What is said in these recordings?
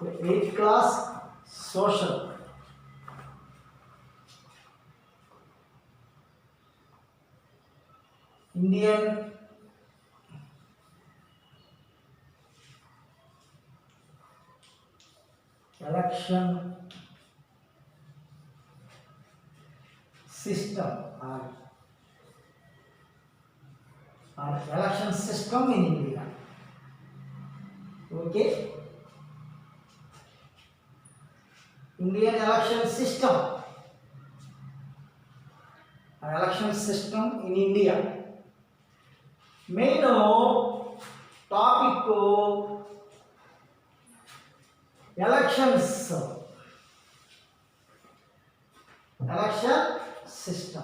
8th class social. Indian election system or election system in India. Okay. Indian election system in India. Main topic elections, election system.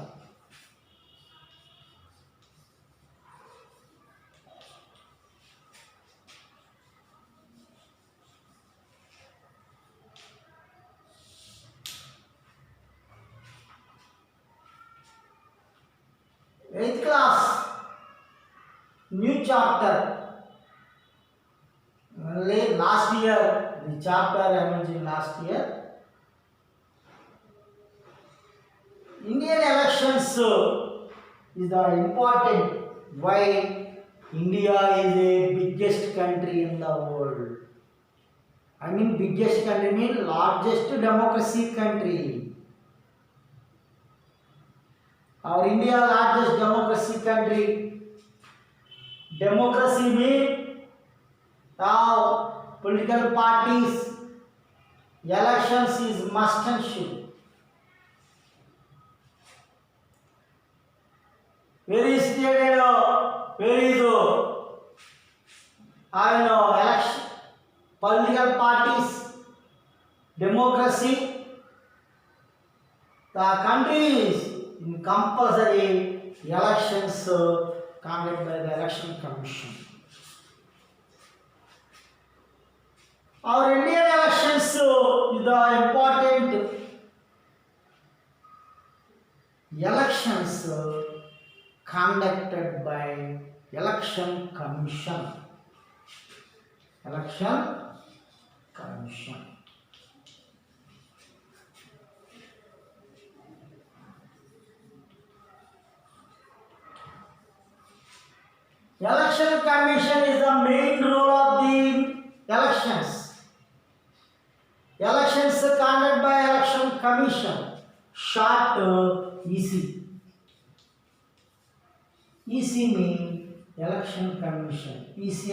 Eighth class, new chapter. Only last year, the chapter I mentioned last year. Indian elections is the important. Why? India is the biggest country in the world. I mean, biggest country means largest democracy country. Our India largest democracy country. Democracy means political parties. Elections is must and should. Where is stated? Where is election? Political parties, democracy. The country is in compulsory elections conducted by the Election Commission. Our Indian elections is the important elections conducted by Election Commission. Election Commission. Election Commission is the main role of the elections. Elections conducted by Election Commission, short EC. EC means Election Commission. EC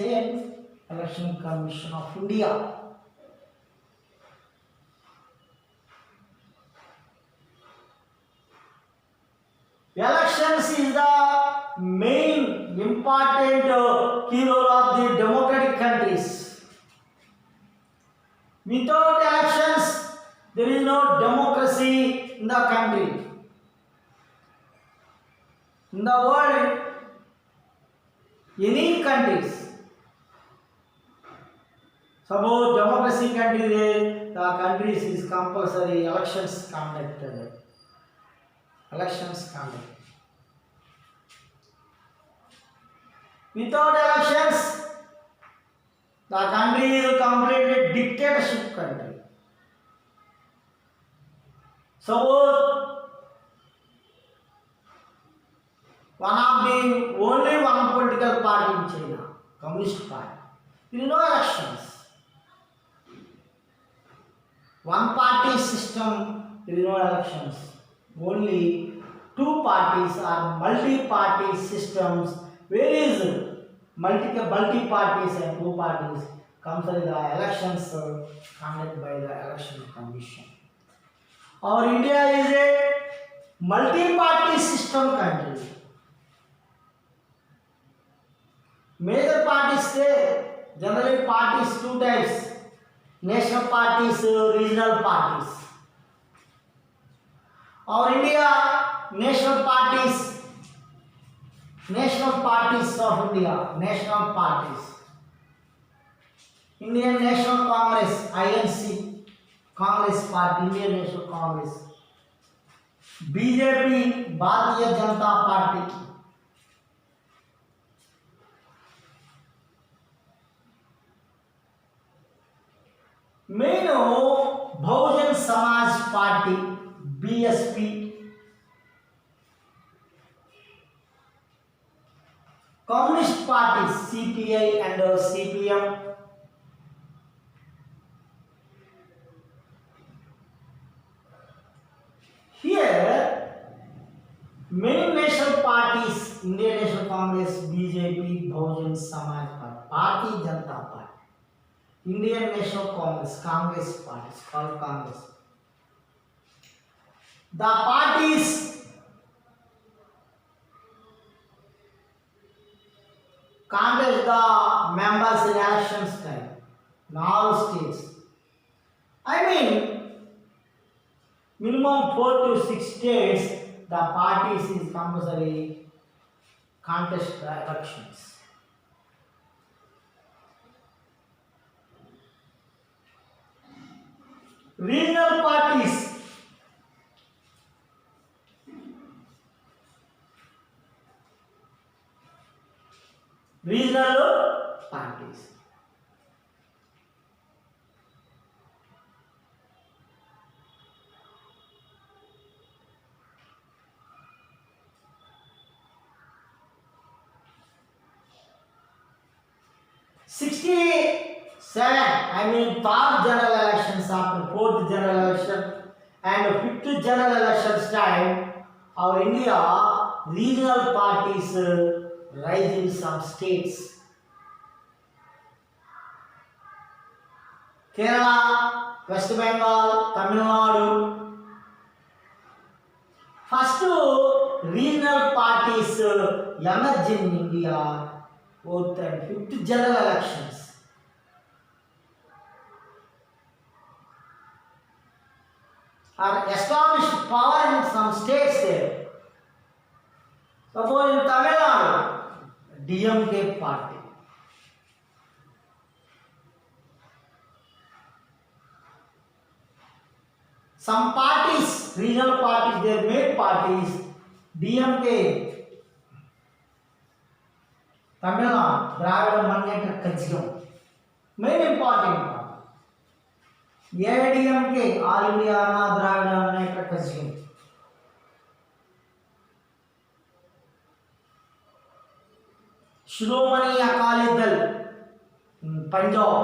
Election Commission of India. Elections is the main important key role of the democratic countries. Without elections, there is no democracy in the country. In the world, any countries, suppose democracy country, the countries is compulsory elections conducted. Elections conducted. Without elections, the country is a completely dictatorship country. Suppose only one political party in China, Communist Party. There is no elections. One party system, there is no elections. Only two parties or multi-party systems. Where is multi parties and two parties? Comes by the elections conducted by the Election Commission. Our India is a multi-party system country. Major parties there, generally parties two types, national parties, regional parties. Our India, national parties of India, national parties. Indian National Congress, INC, Congress Party, Indian National Congress. BJP, Bharatiya Janata Party. main Bahujan Samaj Party BSP, Communist Party CPI and CPM, here many national parties, Indian National Congress, BJP, Bahujan Samaj Party, Bharatiya Janata Party, Indian National Congress, Congress Party, it's called Congress. The parties contest the members in elections time in all states. I mean, minimum 4 to 6 states, the parties is compulsory contest the elections. Regional parties. Regional parties. I mean, third general elections after fourth general election and fifth general elections time, our India regional parties rise in some states. Kerala, West Bengal, Tamil Nadu. First regional parties emerge in India, fourth and fifth general elections. Are established power in some states there. Suppose in Tamil Nadu, DMK party. Some parties, regional parties, they made parties, DMK, Tamil Nadu, Dravida Manneta Kazhagam, main important party. AIDMK, All India Anna Dravida Manneta Kazhagam. Shiromani Akali Dal, Punjab,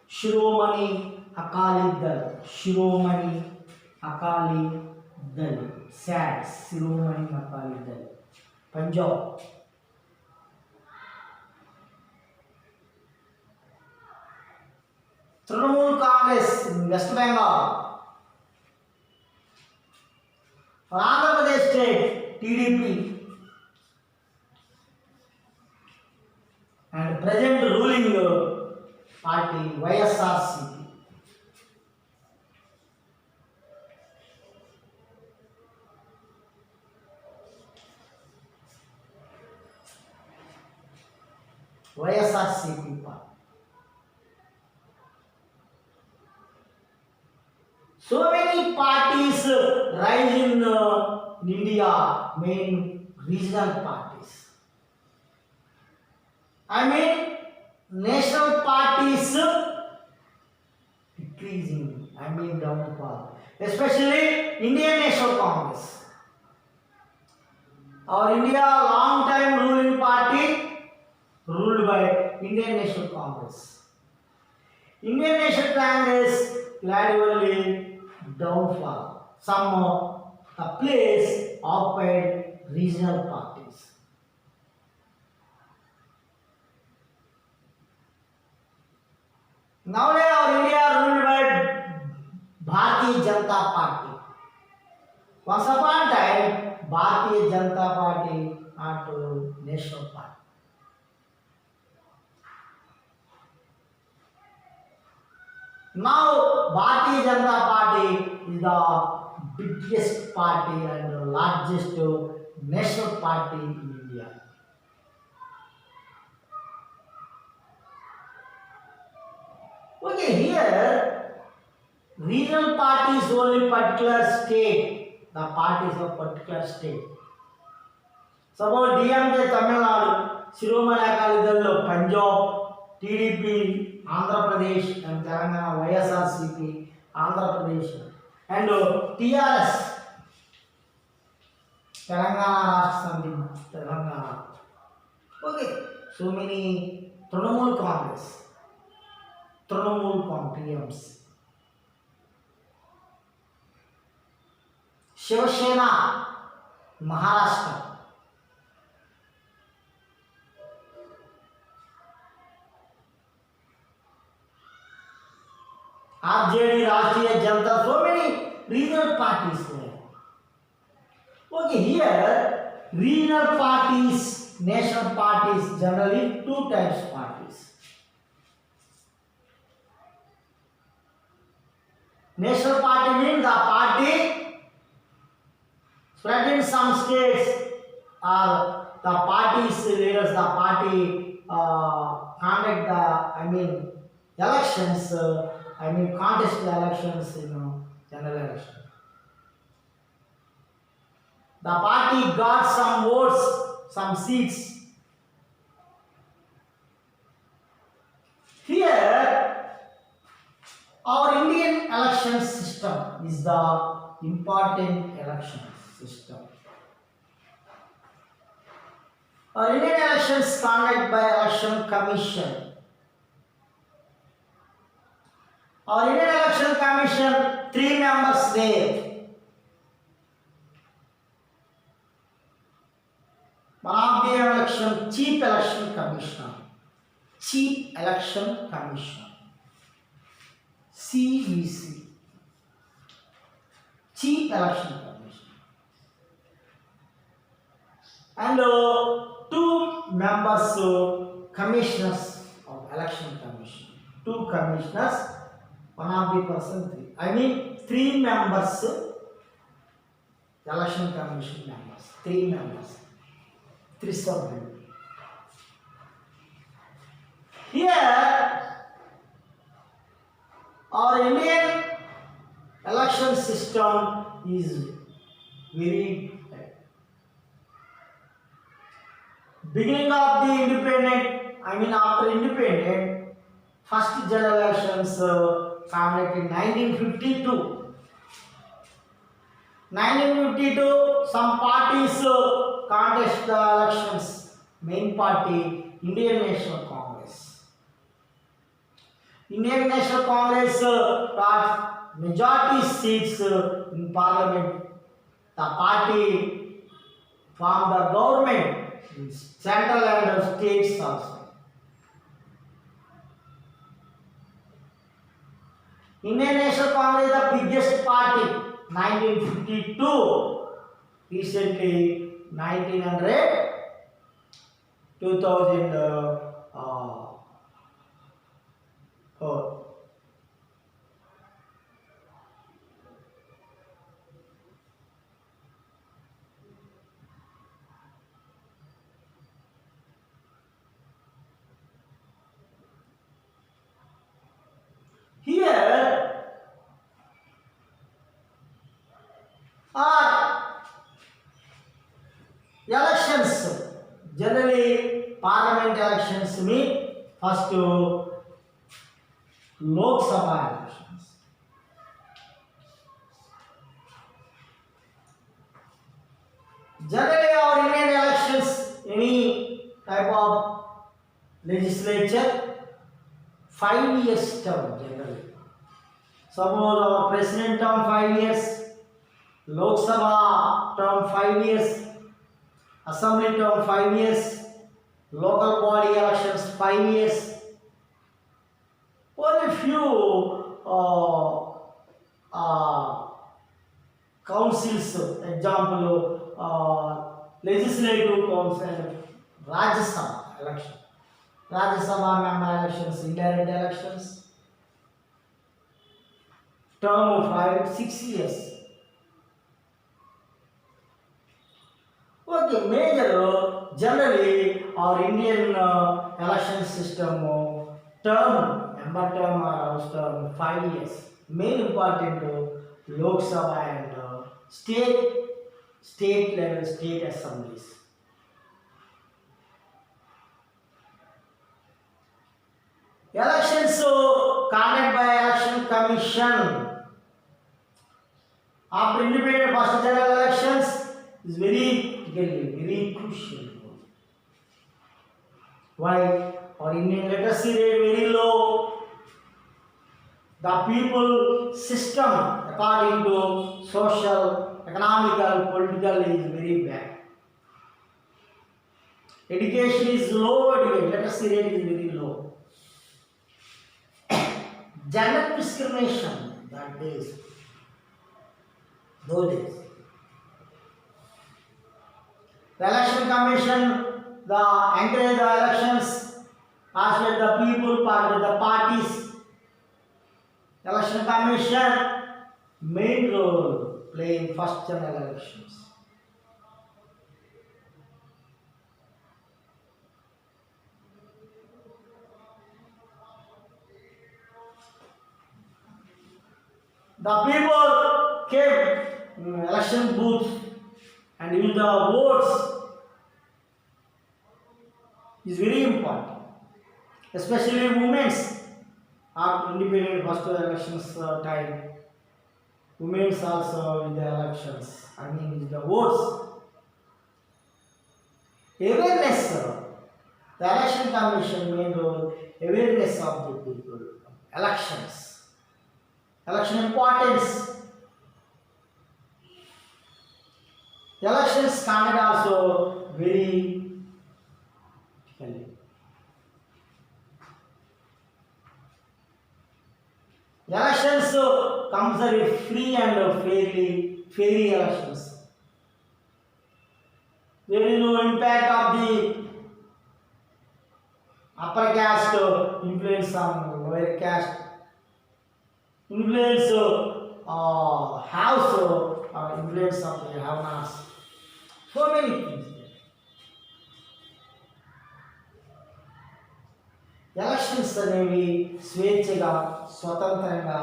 Shiromani Akali Dal, Shiromani Akali Dal, sad, Shiromani Akali Dal, Punjab. Trinamool Congress in West Bengal. Andhra Pradesh state, TDP. And present ruling party, YSRCP. YSRCP party. So many parties rise in India, main regional parties. I mean, national parties decreasing, downfall. Especially Indian National Congress. Our India long time ruling party ruled by Indian National Congress. Indian National Congress gradually downfall. Some place occupied regional parties. Nowadays our India ruled by Bharatiya Janata Party. Once upon a time, Bharatiya Janata Party not national party. Now Bharatiya Janata Party is the biggest party and the largest national party in India. Okay, here regional parties only particular state, the parties of particular state. Suppose DMK Tamil Nadu, Shiromani Akali Dal Punjab, TDP Andhra Pradesh and Telangana, YSRCP, Andhra Pradesh, and TRS, Telangana Rashtra Samiti, Telangana. Okay, so many Trinamool Congress, TMs, Shiv Sena, Maharashtra, RJD, Rashtriya Janata, so many regional parties there. Okay, here regional parties, national parties, generally two types of parties. National party means the party spread in some states, or the party's leaders, the party conduct elections, contest elections, general election. The party got some votes, some seats. Here, our Indian election system is the important election system. Our Indian elections conducted by Election Commission. Our Indian Election Commission, 3 members there. One of the election, Chief Election Commissioner. Chief Election Commissioner. CEC. Chief Election Commissioner. And 2 members, commissioners of Election Commission. 2 commissioners, one of the person 3. 3 members, Election Commission members. 3 members. 3 subjects. Here, our Indian election system is very beginning of the after independent, first general elections conducted in 1952. 1952, some parties contest the elections. Main party, Indian National Congress. Indian National Congress got majority seats in Parliament. The party formed the government in central and states also. Indian National Congress is the biggest party. 1952, recently 1900, 2004. Here are elections. Generally, parliament elections mean first Lok Sabha elections. Generally, our Indian elections, any type of legislature, 5 years term generally. Suppose our president term 5 years, Lok Sabha term 5 years, assembly term 5 years, local body elections 5 years. Only few councils, example, legislative council, Rajya Sabha election. Rajya Sabha member elections, indirect elections, term of 5-6 years. Okay, major, generally our Indian election system member term or house term 5 years. Main important Lok Sabha and state level, state assemblies. Elections conducted by Election Commission after independent first general elections is very crucial. Why? Our Indian literacy rate very low. The people system according to social, economical, political is very bad. Education is low, literacy rate is very low. Gender discrimination that days, those days. The election commission, the encourage the elections, as let the people part with the parties. Election commission main role play in first general elections. The people came in election booth and use the votes is very important, especially women's after independent first elections time. Women's also in the elections, in the votes. Awareness, the election commission main role, awareness of the people, elections, election importance. Elections conduct also very elections comes are free and fair elections. There is no impact of the upper caste influence on lower caste. Influence house influence of the have-nots. So many things. Elections అనేవి స్వేచ్ఛగా స్వతంత్రంగా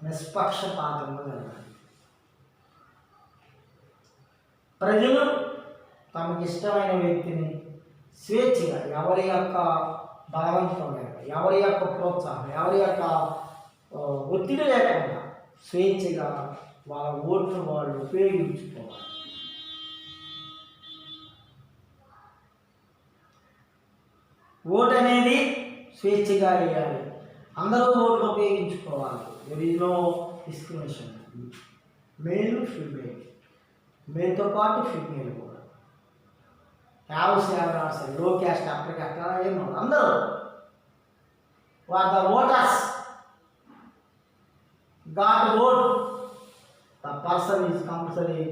నిష్పక్షపాతంగా జరగాలి. ప్రజలు తమకు ఇష్టమైన వ్యక్తిని స్వేచ్ఛగా ఎవరి యొక్క బలవంతం లేక ఎవరి యొక్క ప్రోత్సాహం ఎవరి యొక్క ఒత్తిడి లేకుండా స్వేచ్ఛగా వాళ్ళ ఓటును వాళ్ళు ఉపయోగించుకోవాలి. ఓటు అనేది స్వేచ్ఛగా వేయాలి, అందరూ ఓట్లు ఉపయోగించుకోవాలి. There is no discrimination. Male female, మేల్తో పాటు ఫీమేల్ కూడా have low caste upper caste ఏమో అందరూ the voters got vote. The person is compulsory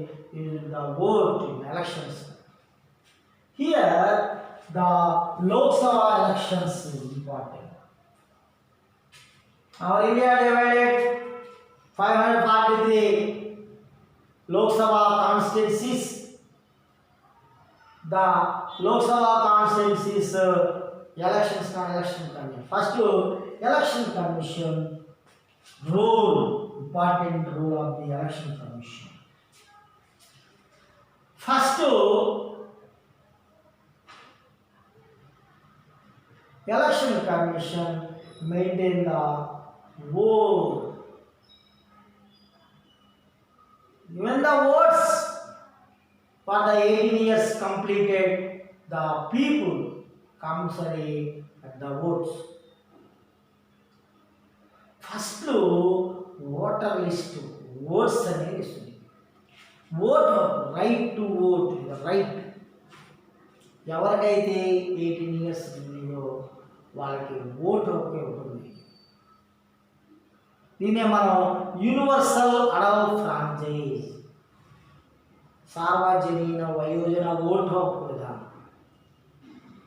is the vote in elections. Here the Lok Sabha elections is important. Our India divided 543 Lok Sabha constituencies. The Lok Sabha constituencies election commission. First, election commission role, important role of the election commission. First, election commission maintain the vote. When the votes for the 18 years completed, the people compulsory at the votes. First, voter list, votes అనేది vote, right to vote, the right. ఎవరికైతే 18 years ఉన్నాయో వాళ్ళకి vote హక్కు ఉంటుంది. దీన్నే మనం universal adult franchise, సార్వజనీన వయోజన ఓటు హక్కు విధానం.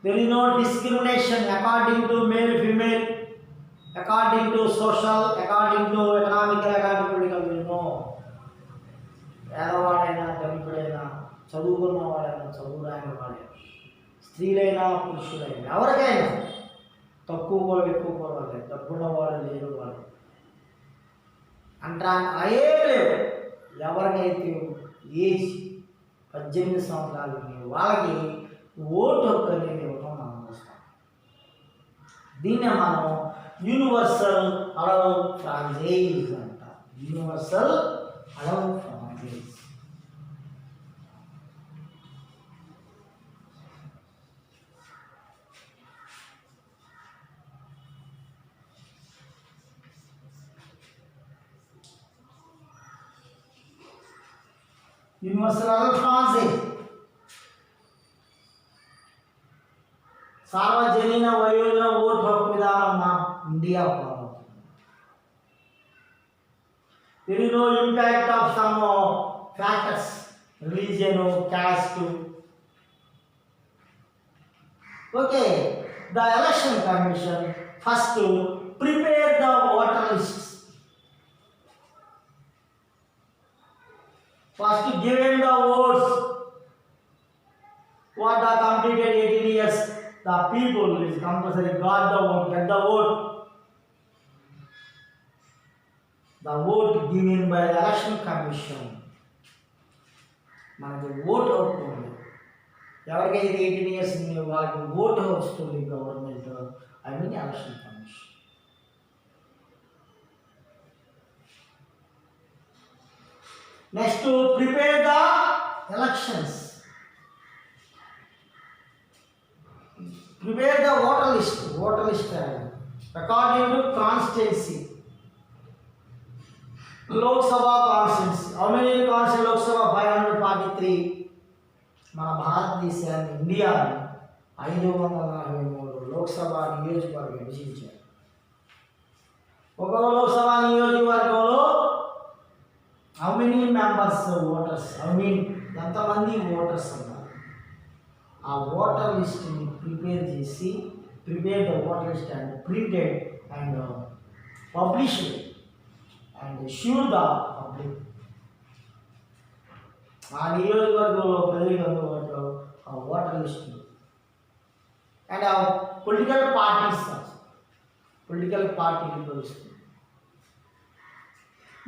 There is no discrimination according to male female, according to social, according to economical, according political. No. పేదవాడైనా ధనికుడైనా చదువుకున్న వాడైనా చదువురాని వాడైనా స్త్రీలైనా పురుషులైనా ఎవరికైనా తక్కువ కూడా ఎక్కువ కూడా లేదు, డబ్బున్నవాడు లేని వాడు అంటా ఏం లేవు. ఎవరికైతే ఏజ్ 18 సంవత్సరాలు వాళ్ళకి ఓటు హక్కు అనేది ఇవ్వటం మనం చూస్తాం. దీన్నే మనం యూనివర్సల్ అలౌ ఫ్రాంచైజ్ అంట. Universal allow franchise. Universal allow franchise సార్వజనీన వయోజన ఓటు హక్కు విధానం మా ఇండియా ఫాలో అవుతుంది. There is no impact of some factors, religion, caste. Okay, the election commission first to prepare the voter lists. First given the votes what are completed 18 years. The people is compulsory got the vote, get the vote. The vote given by the election commission. మనకి vote హక్కు ఉంది. ఎవరికైతే 18 years వాళ్ళకి vote వస్తుంది government, I mean election commission. Next prepare the elections. Prepare the voter list according to constituency. Lok Sabha constituency. How many constituency Lok Sabha? 543. మన భారతదేశాన్ని India 543 Lok Sabha నియోజకవర్గం విభజించారు. ఒక్కొక్క లోక్సభ నియోజకవర్గంలో how many members voters, ఎంతమంది voters ఉన్నారు. ఆ ఓటర్ లిస్ట్ని ప్రిపేర్ చేసి prepare the voter list and printed and published and sure the public. ఆ నియోజకవర్గంలో ప్రజలకు అందుబాటులో ఆ ఓటర్ లిస్ట్ అండ్ ఆ పొలిటికల్ పార్టీని ప్రవేశిస్తుంది.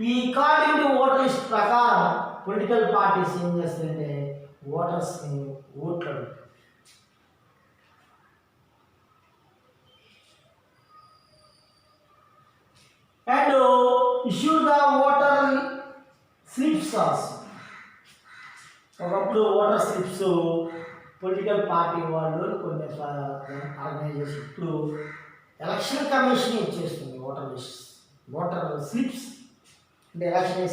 ఈ అకార్డింగ్ టు ఓటర్ లిస్ట్ ప్రకారం పొలిటికల్ పార్టీస్ ఏం చేస్తాయంటే ఓటర్స్ని ఓట్లు అడుగుతారు. And issue the voter slips also. ఒకప్పుడు ఓటర్ స్లిప్స్ పొలిటికల్ పార్టీ వాళ్ళు కొన్ని ఆర్గనైజేషన్ ఇప్పుడు ఎలక్షన్ కమిషన్ ఇచ్చేస్తుంది ఓటర్ స్లిప్స్. అంటే ఎలక్షన్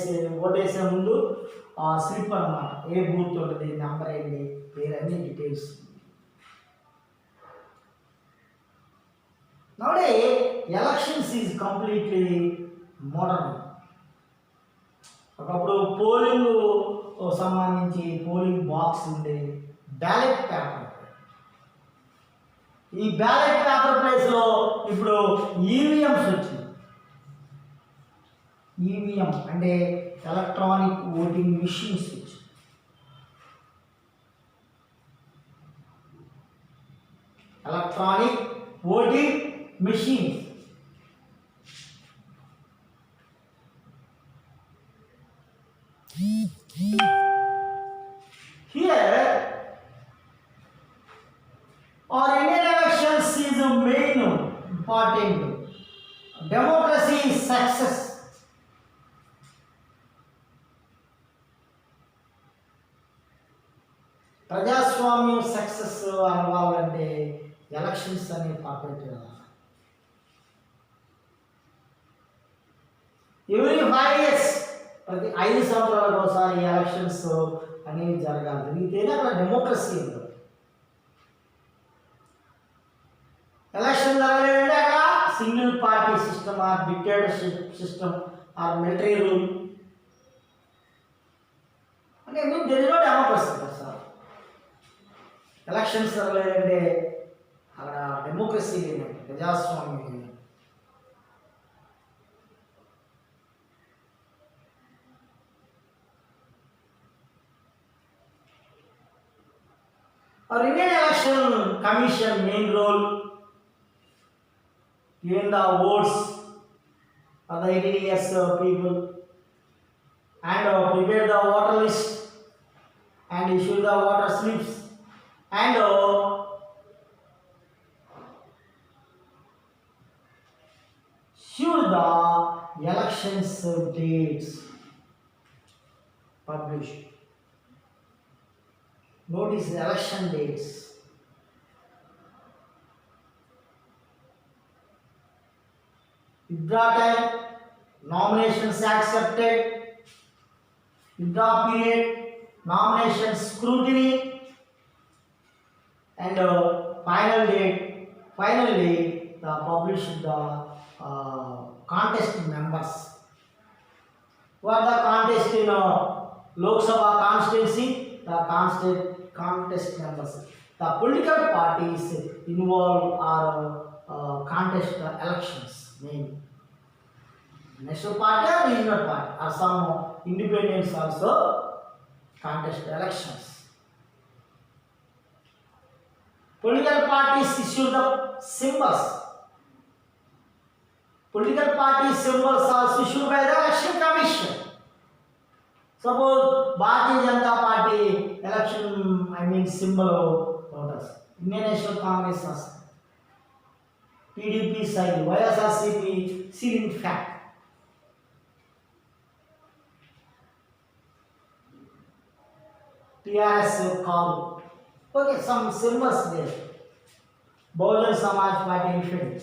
ఓటు వేసే ముందు ఆ స్లిప్ అన్నమాట, ఏ బూత్ ఉంటుంది, నెంబర్ ఏంటి, పేరు, అన్ని details. Nowadays, elections is completely modern. ఒకప్పుడు పోలింగ్ సంబంధించి పోలింగ్ బాక్స్ ఉండే బ్యాలెట్ పేపర్. ఈ బ్యాలెట్ పేపర్ ప్లేస్లో ఇప్పుడు ఈవీఎంస్ వచ్చింది. ఈవీఎం అంటే ఎలక్ట్రానిక్ ఓటింగ్ మిషన్స్ వచ్చింది. Electronic voting machines. Here, our Indian elections is a main important. Democracy is success. ప్రజాస్వామ్యం సక్సెస్ అవ్వాలంటే ఎలక్షన్స్ అనేవి పర్ఫెక్ట్ కదా. ఎవ్రీ 5 years ప్రతి 5 సంవత్సరాలకు ఒకసారి ఎలక్షన్స్ అనేవి జరగాలి. జరిగితేనే అక్కడ డెమోక్రసీ ఉంటుంది. ఎలక్షన్ జరగలేదంటే అక్కడ single party system or dictatorship system or military rule అంటే మీకు తెలియలో డెమోక్రసీ కదా సార్. ఎలక్షన్స్ జరగలేదంటే అక్కడ డెమోక్రసీ లేదండి, ప్రజాస్వామ్యం లేదు. Our Indian Election Commission main role given the votes of the 18 years people and prepare the voter list and issue the voter slips and issued the elections dates published. Notice the election dates. Withdraw time, nominations accepted, withdraw period, nominations scrutiny, and final date. Finally, the published the contest members. Who are the contest in Lok Sabha constituency? The contest members. The political parties involved are contest elections. Main national party or regional party or some independents also contest elections. Political parties issue the symbols. Political party symbols are issued by the Election Commission. Suppose Bharatiya Janata Party election, symbol voters. Indian National Congress has PDP side, YSRCP ceiling fact. TRS call. Okay, some symbols there. Bahujan Samaj Party infinite.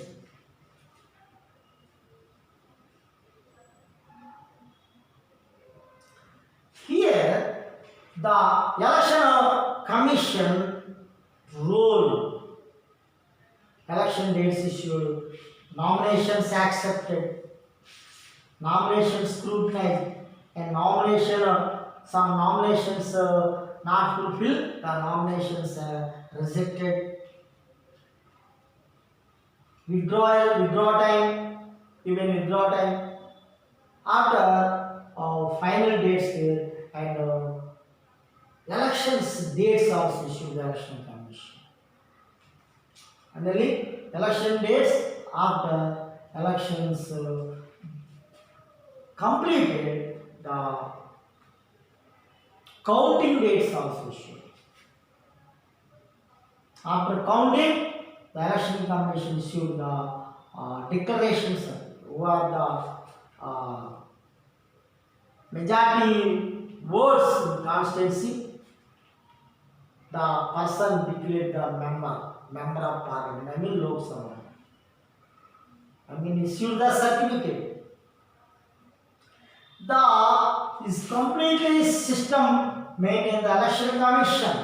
Here, the election commission rule, election dates issued, nominations accepted, nominations scrutinized, and some nominations not fulfilled, the nominations rejected, withdraw time, even withdraw time, after final dates there. And elections dates also issued the election commission. And the election dates after elections completed, the counting dates also issued. After counting, the election commission issued the declarations who are the majority votes in constituency, the person declared the member of parliament, Lok Sabha. Issued the certificate. Is completely system made in the election commission.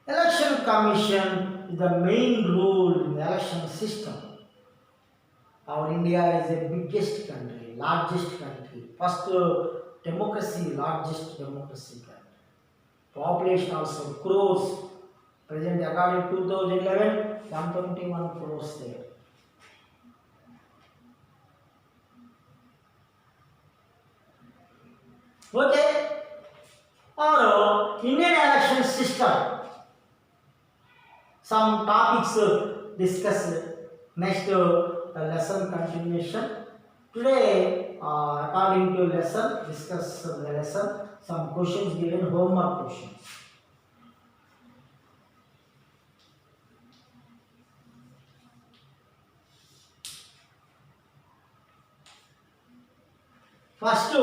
Election commission is the main role in the election system. Our India is the biggest country, largest country, first democracy, largest democracy country. Population also crores. Present according to 2011, 121 crores there. Okay, or Indian election system. Some topics discussed. Next, lesson continuation. Today, according to lesson, discuss the lesson. Some questions given, homework questions. First,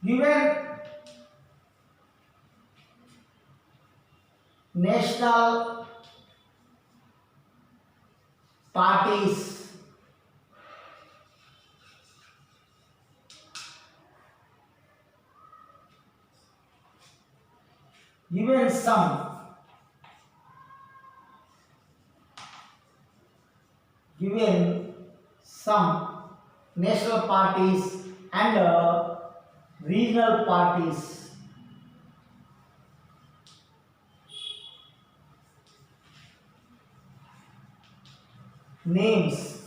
given national parties given some national parties and regional parties names.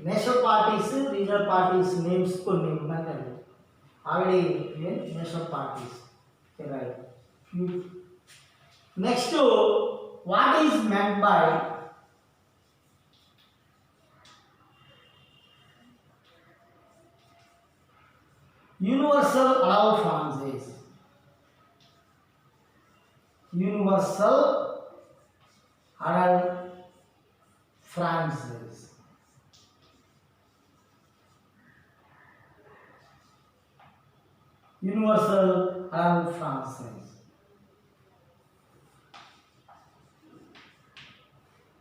National parties, regional parties names already national parties. Right. Next, what is meant by universal adult franchise. Universal adult franchise. Universal adult franchise.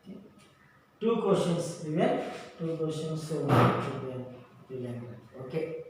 Okay. Two questions given. Two questions so okay.